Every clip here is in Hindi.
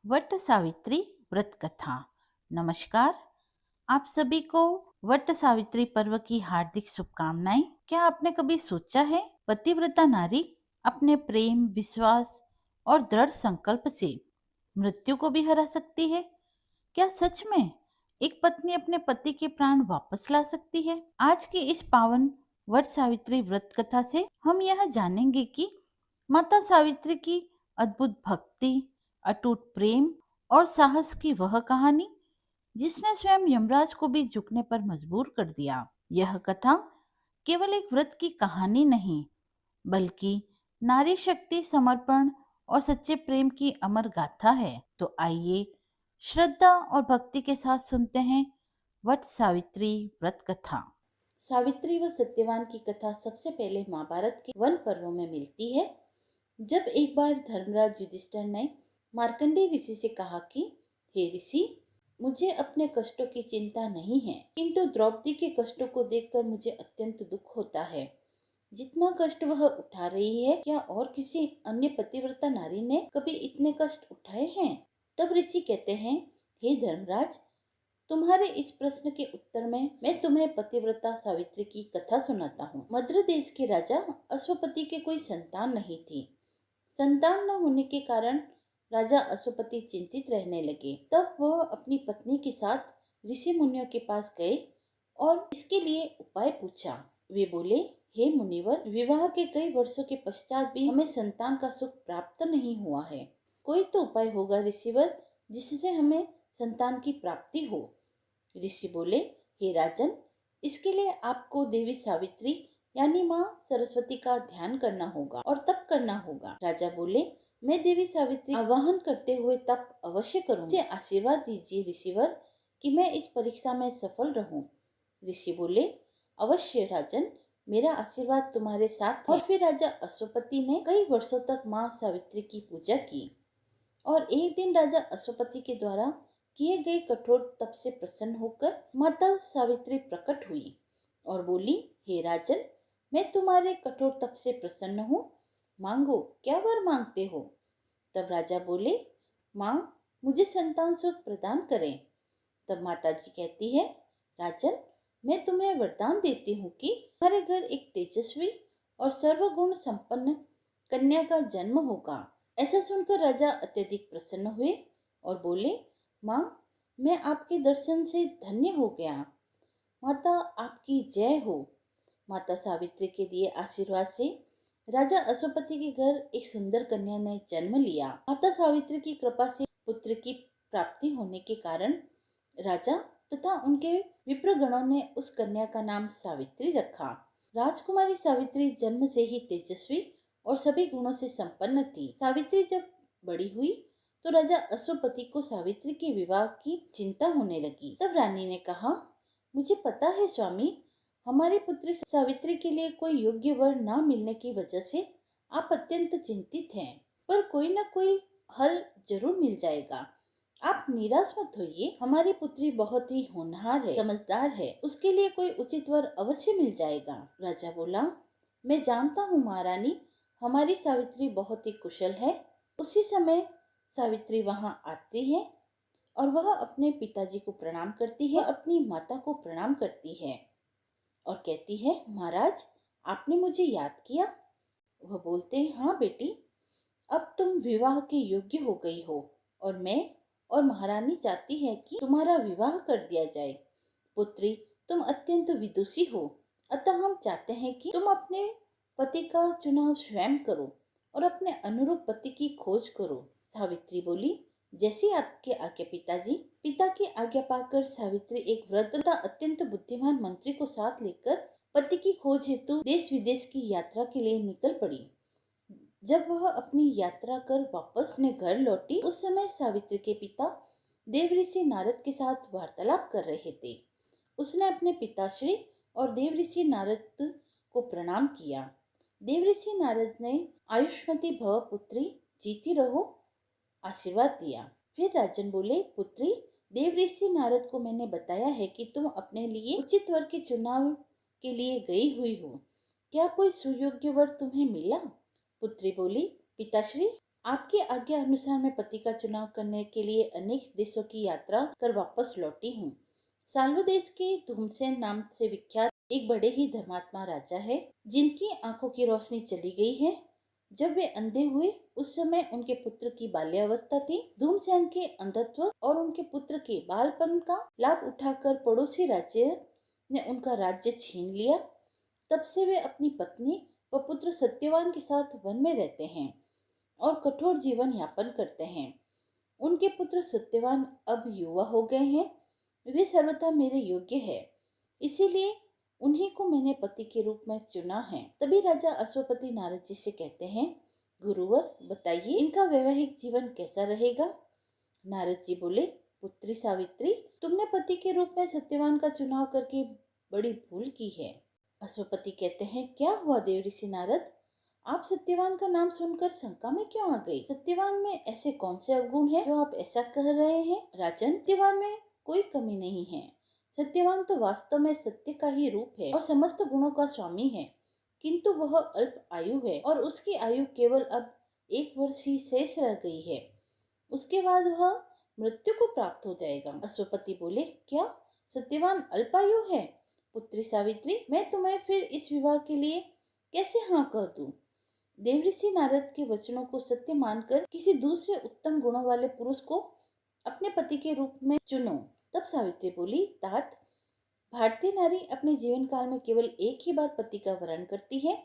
वट सावित्री व्रत कथा। नमस्कार, आप सभी को वट सावित्री पर्व की हार्दिक शुभकामनाएं। क्या आपने कभी सोचा है पतिव्रता नारी अपने प्रेम, विश्वास और दृढ़ संकल्प से मृत्यु को भी हरा सकती है? क्या सच में एक पत्नी अपने पति के प्राण वापस ला सकती है? आज की इस पावन वट सावित्री व्रत कथा से हम यह जानेंगे कि माता सावित्री की अद्भुत भक्ति, अटूट प्रेम और साहस की वह कहानी जिसने स्वयं यमराज को भी झुकने पर मजबूर कर दिया। यह कथा केवल एक व्रत की कहानी नहीं, बल्कि नारी शक्ति, समर्पण और सच्चे प्रेम की अमर गाथा है। तो आइए श्रद्धा और भक्ति के साथ सुनते हैं वट सावित्री व्रत कथा। सावित्री व सत्यवान की कथा सबसे पहले महाभारत के वन पर्व में मिलती है। जब एक बार धर्मराज युधिष्ठिर ने मार्कंडेय ऋषि से कहा कि हे ऋषि, मुझे अपने कष्टों की चिंता नहीं है, किंतु द्रौपदी के कष्टों को देखकर मुझे अत्यंत दुख होता है। जितना कष्ट वह उठा रही है, क्या और किसी अन्य पतिव्रता नारी ने कभी इतने कष्ट उठाए हैं? तब ऋषि कहते हैं, हे धर्मराज, तुम्हारे इस प्रश्न के उत्तर में मैं तुम्हें पतिव्रता सावित्री की कथा सुनाता हूँ। मद्र देश के राजा अश्वपति के कोई संतान नहीं थी। संतान न होने के कारण राजा अश्वपति चिंतित रहने लगे। तब वह अपनी पत्नी के साथ ऋषि मुनियों के पास गए और इसके लिए उपाय पूछा। वे बोले, हे मुनिवर, विवाह के कई वर्षों के पश्चात भी हमें संतान का सुख प्राप्त नहीं हुआ है। कोई तो उपाय होगा ऋषिवर, जिससे हमें संतान की प्राप्ति हो। ऋषि बोले, हे राजन, इसके लिए आपको देवी सावित्री यानी माँ सरस्वती का ध्यान करना होगा और तप करना होगा। राजा बोले, मैं देवी सावित्री आवाहन करते हुए तप अवश्य करूंगा। मुझे आशीर्वाद दीजिए ऋषिवर कि मैं इस परीक्षा में सफल रहूं। ऋषि बोले, अवश्य राजन, मेरा आशीर्वाद तुम्हारे साथ है। और फिर राजा अश्वपति ने कई वर्षों तक माँ सावित्री की पूजा की और एक दिन राजा अश्वपति के द्वारा किए गए कठोर तप से प्रसन्न होकर माता सावित्री प्रकट हुई और बोली, हे राजन, मैं तुम्हारे कठोर तप से प्रसन्न हूँ। मांगो, क्या वर मांगते हो? तब राजा बोले, माँ, मुझे संतान सुख प्रदान करें। तब माता जी कहती है, राजन, मैं तुम्हें वरदान देती हूँ कि तुम्हारे घर एक तेजस्वी और सर्वगुण संपन्न कन्या का जन्म होगा। ऐसा सुनकर राजा अत्यधिक प्रसन्न हुए और बोले, माँ, मैं आपके दर्शन से धन्य हो गया। माता आपकी जय हो। माता सावित्री के दिए आशीर्वाद से राजा अश्वपति के घर एक सुंदर कन्या ने जन्म लिया। माता सावित्री की कृपा से पुत्र की प्राप्ति होने के कारण राजा तथा उनके विप्रगणों ने उस कन्या का नाम सावित्री रखा। राजकुमारी सावित्री जन्म से ही तेजस्वी और सभी गुणों से संपन्न थी। सावित्री जब बड़ी हुई तो राजा अश्वपति को सावित्री के विवाह की चिंता होने लगी। तब रानी ने कहा, मुझे पता है स्वामी, हमारी पुत्री सावित्री के लिए कोई योग्य वर न मिलने की वजह से आप अत्यंत चिंतित हैं, पर कोई न कोई हल जरूर मिल जाएगा। आप निराश मत होइए, हमारी पुत्री बहुत ही होनहार है, समझदार है, उसके लिए कोई उचित वर अवश्य मिल जाएगा। राजा बोला, मैं जानता हूँ महारानी, हमारी सावित्री बहुत ही कुशल है। उसी समय सावित्री वहाँ आती है और वह अपने पिताजी को प्रणाम करती है, अपनी माता को प्रणाम करती है और कहती है, महाराज, आपने मुझे याद किया? वह बोलते हैं, हाँ बेटी, अब तुम विवाह के योग्य हो गई हो और मैं और महारानी चाहती है कि तुम्हारा विवाह कर दिया जाए। पुत्री, तुम अत्यंत विदुषी हो, अतः हम चाहते हैं कि तुम अपने पति का चुनाव स्वयं करो और अपने अनुरूप पति की खोज करो। सावित्री बोली, जैसी आपके आज्ञा पिताजी। पिता की आज्ञा पाकर सावित्री एक वृद्ध तथा अत्यंत बुद्धिमान मंत्री को साथ लेकर पति की खोज हेतु देश विदेश की यात्रा के लिए निकल पड़ी। जब वह अपनी यात्रा कर वापस अपने घर लौटी, उस समय सावित्री के पिता देवऋषि नारद के साथ वार्तालाप कर रहे थे। उसने अपने पिताश्री और देवऋषि नारद को प्रणाम किया। देवऋषि नारद ने आयुष्मती भव पुत्री, जीती रहो, आशीर्वाद दिया। फिर राजन बोले, पुत्री, देवऋषि नारद को मैंने बताया है कि तुम अपने लिए उचित वर के चुनाव के लिए गई हुई हो। क्या कोई सुयोग्य वर तुम्हें मिला? पुत्री बोली, पिताश्री, आपकी आज्ञा अनुसार मैं पति का चुनाव करने के लिए अनेक देशों की यात्रा कर वापस लौटी हूँ। साल्व देश के धूमसेन नाम से विख्यात एक बड़े ही धर्मात्मा राजा है, जिनकी आंखों की रोशनी चली गई है। जब वे अंधे हुए उस समय उनके पुत्र की बाल्यावस्था थी। धूमसेन के अंधत्व और उनके पुत्र के बालपन का लाभ उठाकर पड़ोसी राज्य ने उनका राज्य छीन लिया। तब से वे अपनी पत्नी व पुत्र सत्यवान के साथ वन में रहते हैं और कठोर जीवन यापन करते हैं। उनके पुत्र सत्यवान अब युवा हो गए हैं। वे सर्वथा मेरे योग्य है, इसीलिए उन्हीं को मैंने पति के रूप में चुना है। तभी राजा अश्वपति नारद जी से कहते हैं, गुरुवर बताइए इनका वैवाहिक जीवन कैसा रहेगा। नारद जी बोले, पुत्री सावित्री, तुमने पति के रूप में सत्यवान का चुनाव करके बड़ी भूल की है। अश्वपति कहते हैं, क्या हुआ देवऋषि नारद, आप सत्यवान का नाम सुनकर शंका में क्यों आ गई? सत्यवान में ऐसे कौन से अवगुण हैं जो आप ऐसा कह रहे हैं? राजन, सत्यवान में कोई कमी नहीं है। सत्यवान तो वास्तव में सत्य का ही रूप है और समस्त गुणों का स्वामी है, किंतु वह अल्प आयु है और उसकी आयु केवल अब 1 वर्ष ही शेष रह गई है। उसके बाद वह मृत्यु को प्राप्त हो जाएगा। अश्वपति बोले, क्या सत्यवान अल्पायु है? पुत्री सावित्री, मैं तुम्हें फिर इस विवाह के लिए कैसे हाँ कह दूं? देवऋषि नारद के वचनों को सत्य मानकर किसी दूसरे उत्तम गुणों वाले पुरुष को अपने पति के रूप में चुनो। तब सावित्री बोली, तात, भारतीय नारी अपने जीवन काल में केवल एक ही बार पति का वरण करती है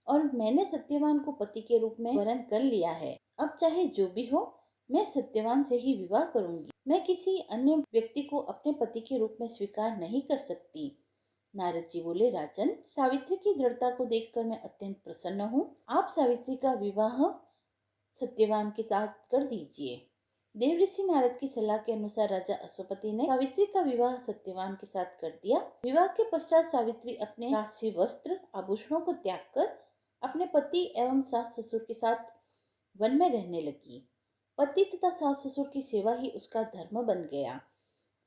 और मैंने सत्यवान को पति के रूप में वरण कर लिया है। अब चाहे जो भी हो, मैं सत्यवान से ही विवाह करूंगी। मैं किसी अन्य व्यक्ति को अपने पति के रूप में स्वीकार नहीं कर सकती। नारद जी बोले, राजन, सावित्री की दृढ़ता को देखकर मैं अत्यंत प्रसन्न हूँ। आप सावित्री का विवाह सत्यवान के साथ कर दीजिए। देवऋषि नारद की सलाह के अनुसार राजा अश्वपति ने सावित्री का विवाह सत्यवान के साथ कर दिया। विवाह के पश्चात सावित्री अपने राजसी वस्त्र आभूषणों को त्याग कर अपने पति एवं सास ससुर के साथ वन में रहने लगी। पति तथा सास ससुर की सेवा ही उसका धर्म बन गया।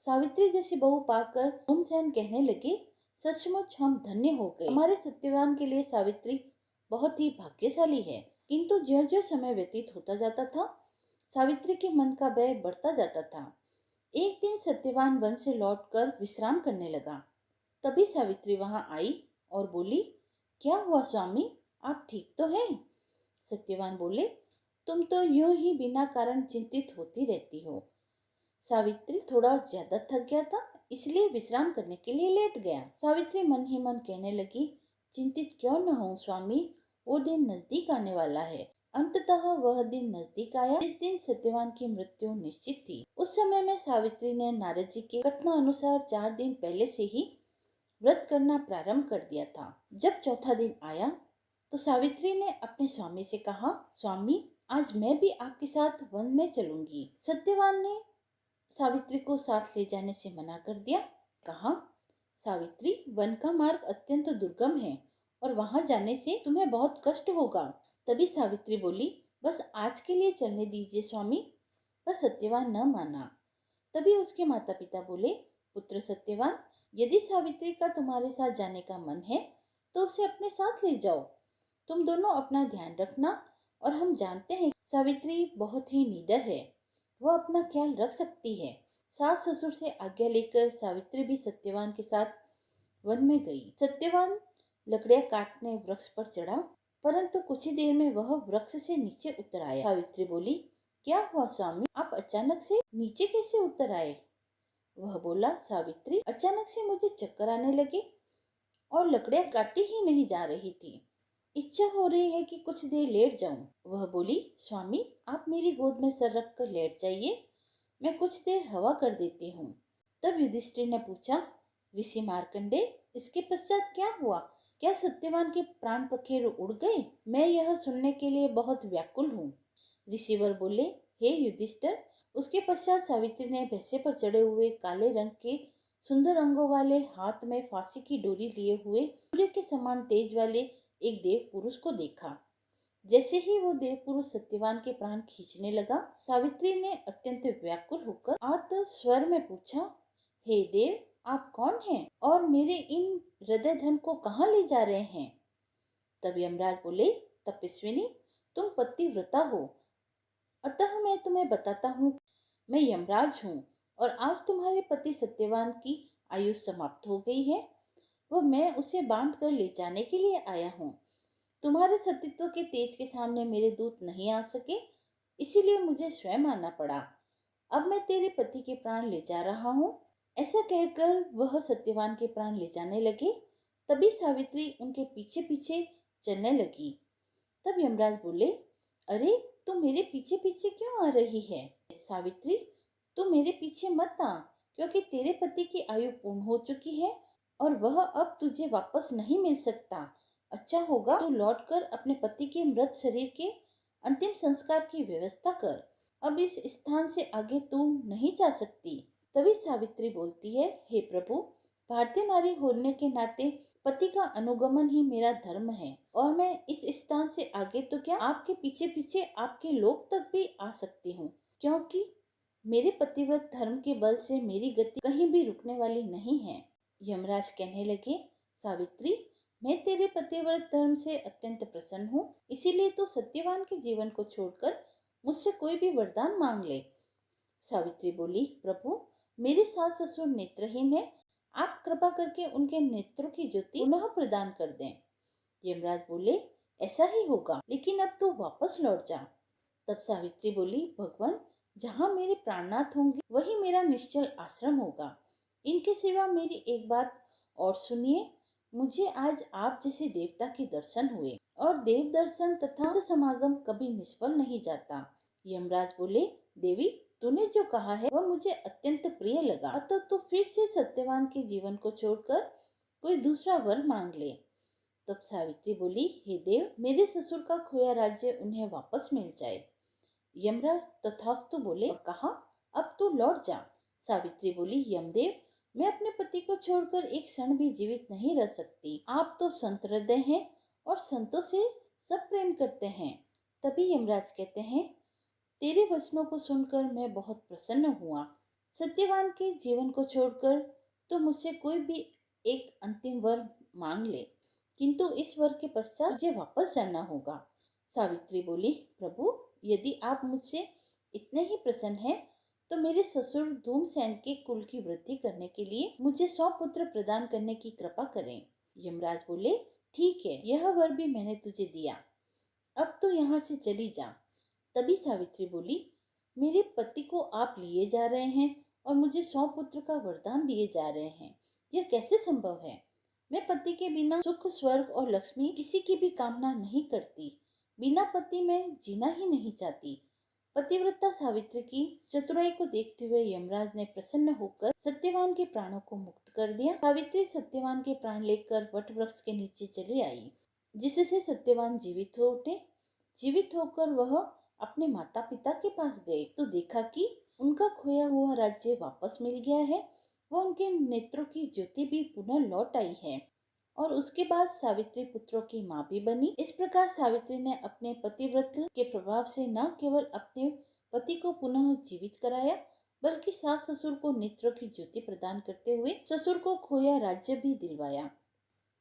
सावित्री जैसी बहू पाकर धूमसेन कहने लगे, सचमुच हम धन्य हो गए। हमारे सत्यवान के लिए सावित्री बहुत ही भाग्यशाली है। किंतु ज्यों-ज्यों समय व्यतीत होता जाता था, सावित्री के मन का भय बढ़ता जाता था। एक दिन सत्यवान वन से लौटकर विश्राम करने लगा। तभी सावित्री वहां आई और बोली, क्या हुआ स्वामी, आप ठीक तो हैं? सत्यवान बोले, तुम तो यूं ही बिना कारण चिंतित होती रहती हो। सावित्री थोड़ा ज्यादा थक गया था, इसलिए विश्राम करने के लिए लेट गया। सावित्री मन ही मन कहने लगी, चिंतित क्यों न हो स्वामी, वो दिन नजदीक आने वाला है। अंततः वह दिन नजदीक आया जिस दिन सत्यवान की मृत्यु निश्चित थी। उस समय में सावित्री ने नारद जी के कथना अनुसार 4 दिन पहले से ही व्रत करना प्रारंभ कर दिया था। जब चौथा दिन आया तो सावित्री ने अपने स्वामी से कहा, स्वामी, आज मैं भी आपके साथ वन में चलूंगी। सत्यवान ने सावित्री को साथ ले जाने से मना कर दिया। कहा, सावित्री, वन का मार्ग अत्यंत दुर्गम है और वहां जाने से तुम्हें बहुत कष्ट होगा। तभी सावित्री बोली, बस आज के लिए चलने दीजिए स्वामी। पर सत्यवान न माना। तभी उसके माता पिता बोले, पुत्र सत्यवान, यदि सावित्री का तुम्हारे साथ जाने का मन है तो उसे अपने साथ ले जाओ। तुम दोनों अपना ध्यान रखना और हम जानते हैं सावित्री बहुत ही निडर है, वह अपना ख्याल रख सकती है। सास ससुर से आज्ञा लेकर सावित्री भी सत्यवान के साथ वन में गई। सत्यवान लकड़ियां काटने वृक्ष पर चढ़ा, परंतु कुछ ही देर में वह वृक्ष से नीचे उतर आया। सावित्री बोली, क्या हुआ स्वामी, आप अचानक से नीचे कैसे उतर आए? वह बोला, सावित्री, अचानक से मुझे चक्कर आने लगे और लकड़ियां काटी ही नहीं जा रही थी। इच्छा हो रही है कि कुछ देर लेट जाऊं। वह बोली, स्वामी, आप मेरी गोद में सर रख कर लेट जाइए, मैं कुछ देर हवा कर देती हूँ। तब युधिष्ठिर ने पूछा, ऋषि मार्कंडे, इसके पश्चात क्या हुआ? क्या सत्यवान के प्राण पखेरु उड़ गए? मैं यह सुनने के लिए बहुत व्याकुल हूँ। ऋषिवर बोले, हे युधिष्ठिर, उसके पश्चात सावित्री ने भैंसे पर चढ़े हुए काले रंग के सुंदर अंगों वाले, हाथ में फांसी की डोरी लिए हुए, सूर्य के समान तेज वाले एक देव पुरुष को देखा। जैसे ही वो देव पुरुष सत्यवान के प्राण खींचने लगा, सावित्री ने अत्यंत व्याकुल होकर आर्त स्वर में पूछा, हे देव, आप कौन हैं और मेरे इन हृदय धन को कहाँ ले जा रहे हैं? तब यमराज बोले, तपस्विनी, तुम पतिव्रता हो, अतः मैं तुम्हें बताता हूँ, मैं यमराज हूँ और आज तुम्हारे पति सत्यवान की आयु समाप्त हो गई है। वह मैं उसे बांध कर ले जाने के लिए आया हूँ। तुम्हारे सतीत्व के तेज के सामने मेरे दूत नहीं आ सके, इसीलिए मुझे स्वयं आना पड़ा। अब मैं तेरे पति के प्राण ले जा रहा हूँ। ऐसा कहकर वह सत्यवान के प्राण ले जाने लगे। तभी सावित्री उनके पीछे पीछे चलने लगी। तब यमराज बोले, अरे तू मेरे पीछे पीछे क्यों आ रही है? सावित्री, तू मेरे पीछे मत आ, क्योंकि तेरे पति की आयु पूर्ण हो चुकी है और वह अब तुझे वापस नहीं मिल सकता। अच्छा होगा तू लौटकर अपने पति के मृत शरीर के अंतिम संस्कार की व्यवस्था कर। अब इस स्थान से आगे तू नहीं जा सकती। तभी सावित्री बोलती है, हे प्रभु, भारतीय नारी होने के नाते पति का अनुगमन ही मेरा धर्म है और मैं इस स्थान से आगे तो क्या, आपके पीछे पीछे आपके लोक तक भी आ सकती हूँ, क्योंकि मेरे पतिव्रत धर्म के बल से मेरी गति कहीं भी रुकने वाली नहीं है। यमराज कहने लगे, सावित्री, मैं तेरे पतिव्रत धर्म से अत्यंत प्रसन्न हूँ, इसीलिए तो सत्यवान के जीवन को छोड़कर मुझसे कोई भी वरदान मांग ले। सावित्री बोली, प्रभु, मेरे सास ससुर नेत्रहीन है, आप कृपा करके उनके नेत्रों की ज्योति पुनः प्रदान कर दें। यमराज बोले, ऐसा ही होगा, लेकिन अब तो वापस लौट जा। तब सावित्री बोली, भगवान, जहाँ मेरे प्राणनाथ होंगे वही मेरा निश्चल आश्रम होगा। इनके सिवा मेरी एक बात और सुनिए। मुझे आज आप जैसे देवता के दर्शन हुए और देव दर्शन तथा समागम कभी निष्फल नहीं जाता। यमराज बोले, देवी, तूने जो कहा है वह मुझे अत्यंत प्रिय लगा, अतः तू फिर से सत्यवान के जीवन को छोड़कर कोई दूसरा वर मांग ले। तब सावित्री बोली, हे देव, मेरे ससुर का खोया राज्य उन्हें वापस मिल जाए। यमराज तथास्तु बोले और कहा, अब तू लौट जा। सावित्री बोली, यमदेव, मैं अपने पति को छोड़कर एक क्षण भी जीवित नहीं रह सकती। आप तो संत हृदय हैं और संतों से सब प्रेम करते हैं। तभी यमराज कहते हैं, तेरे वचनों को सुनकर मैं बहुत प्रसन्न हुआ। सत्यवान के जीवन को छोड़कर तो मुझसे कोई भी एक अंतिम वर मांग ले, किंतु इस वर के पश्चात मुझे वापस जाना होगा। सावित्री बोली, प्रभु, यदि आप मुझसे इतने ही प्रसन्न हैं, तो मेरे ससुर धूमसेन के कुल की वृद्धि करने के लिए मुझे 100 पुत्र प्रदान करने की कृपा करें। यमराज बोले, ठीक है, यह वर भी मैंने तुझे दिया, अब तो यहाँ से चली जा। तभी सावित्री बोली, मेरे पति को आप लिए जा रहे हैं और मुझे 100 पुत्र का वरदान दिए जा रहे हैं, यह कैसे संभव है? मैं पति के बिना सुख, स्वर्ग और लक्ष्मी किसी की भी कामना नहीं करती। बिना पति में जीना ही नहीं चाहती। पतिव्रता सावित्री की चतुराई को देखते हुए यमराज ने प्रसन्न होकर सत्यवान के प्राणों को मुक्त कर दिया। सावित्री सत्यवान के प्राण लेकर वट वृक्ष के नीचे चली आई, जिससे सत्यवान जीवित हो उठे। जीवित होकर वह अपने माता पिता के पास गए तो देखा कि उनका खोया हुआ राज्य वापस मिल गया है। वह उनके नेत्रों की ज्योति भी पुनः लौट आई है और उसके बाद सावित्री पुत्रों की माँ भी बनी। इस प्रकार सावित्री ने अपने पतिव्रत के प्रभाव से न केवल अपने पति को पुनः जीवित कराया, बल्कि सास ससुर को नेत्रों की ज्योति प्रदान करते हुए ससुर को खोया राज्य भी दिलवाया।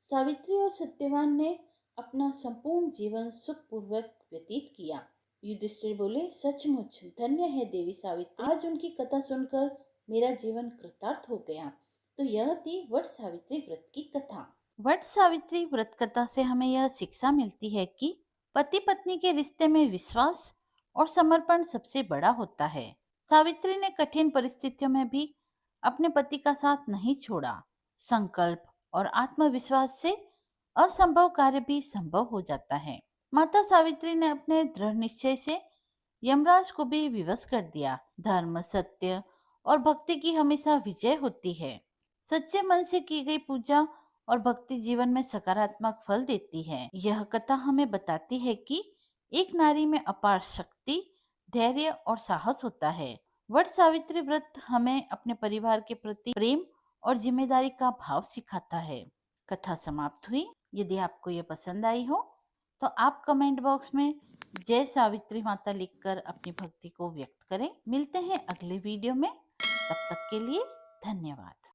सावित्री और सत्यवान ने अपना संपूर्ण जीवन सुखपूर्वक व्यतीत किया। युधिष्ठिर बोले, सचमुच धन्य है देवी सावित्री, आज उनकी कथा सुनकर मेरा जीवन कृतार्थ हो गया। तो यह थी वट सावित्री व्रत की कथा। वट सावित्री व्रत कथा से हमें यह शिक्षा मिलती है कि पति पत्नी के रिश्ते में विश्वास और समर्पण सबसे बड़ा होता है। सावित्री ने कठिन परिस्थितियों में भी अपने पति का साथ नहीं छोड़ा। संकल्प और आत्मविश्वास से असंभव कार्य भी संभव हो जाता है। माता सावित्री ने अपने दृढ़ निश्चय से यमराज को भी विवश कर दिया। धर्म, सत्य और भक्ति की हमेशा विजय होती है। सच्चे मन से की गई पूजा और भक्ति जीवन में सकारात्मक फल देती है। यह कथा हमें बताती है कि एक नारी में अपार शक्ति, धैर्य और साहस होता है। वट सावित्री व्रत हमें अपने परिवार के प्रति प्रेम और जिम्मेदारी का भाव सिखाता है। कथा समाप्त हुई। यदि आपको ये पसंद आई हो तो आप कमेंट बॉक्स में जय सावित्री माता लिखकर अपनी भक्ति को व्यक्त करें। मिलते हैं अगले वीडियो में, तब तक के लिए धन्यवाद।